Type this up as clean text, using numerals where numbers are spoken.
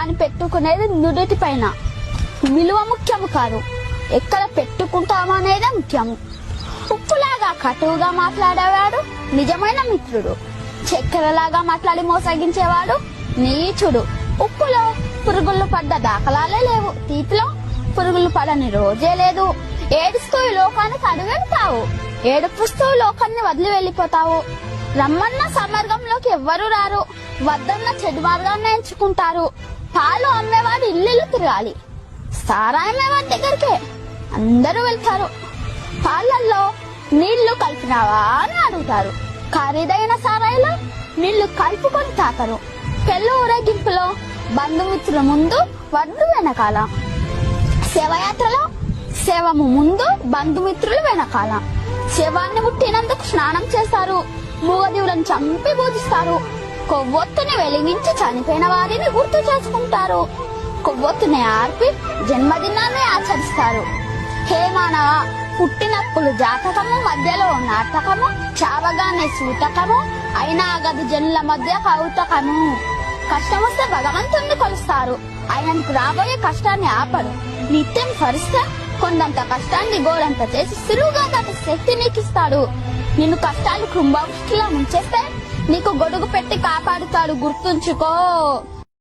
కానీ పెట్టుకునేది నుదుటి పైన. విలువ ముఖ్యము కాదు, ఎక్కడ పెట్టుకుంటాము అనేదే ముఖ్యము. ఉప్పులాగా కటువుగా మాట్లాడేవాడు నిజమైన మిత్రుడు. చక్కెరలాగా మాట్లాడి మోసగించేవాడు నీచుడు. ఉప్పులో పురుగులు పడ్డ దాఖలాలే లేవు, తీపిలో పురుగులు పడని రోజే లేదు. ఏడుస్తూ ఈ లోకానికి అడుగెడతావు, ఏడుపుస్తూ లోకాన్ని వదిలి వెళ్ళిపోతావు. రమ్మన్న సమర్గంలోకి ఎవ్వరూ రారు, వద్దన్న చెడు మార్గాన్ని ఎంచుకుంటారు. పాలు అమ్మేవాడు ఇల్లు తిరగాలి, సారాయమేవాడి దగ్గరికే అందరూ వెళ్తారు. పాలల్లో నీళ్లు కలిపినావా అని అడుగుతారు, ఖరీదైన సారాయిలో నీళ్లు కలుపుకొని తాకరు. పెళ్లి ఊరేగింపులో బంధుమిత్రుల ముందు వడ్డు వెనకాల, శవయాత్రలో శవము ముందు బంధుమిత్రులు వెనకాల. శవాన్ని ముట్టినందుకు స్నానం చేస్తారు, మూగదీవులను చంపి పూజిస్తారు. కొవ్వొత్తుని వెలిగించి చనిపోయిన వారిని గుర్తు చేసుకుంటారు. కొవ్వొత్తుని ఆర్పి జన్మదినాన్ని ఆచరిస్తారు. హే మానవ, పుట్టినప్పుడు జాతకము, మధ్యలో నాటకము, చావగానే సూతకము, అయినా గది జనుల మధ్య కౌతకము. కష్టం వస్తే భగవంతుణ్ణి కొలుస్తారు, ఆయనకు రాబోయే కష్టాన్ని ఆపడు. నిత్యం స్మరిస్తే కొండంత కష్టాన్ని గోడంత చేసి సులువుగా దాని శక్తి నీకిస్తాడు. నిన్ను కష్టాలు కుంభవృష్టిలా ముంచేస్తే నీకు గొడుగు పెట్టి కాపాడుతాడు, గుర్తుంచుకో.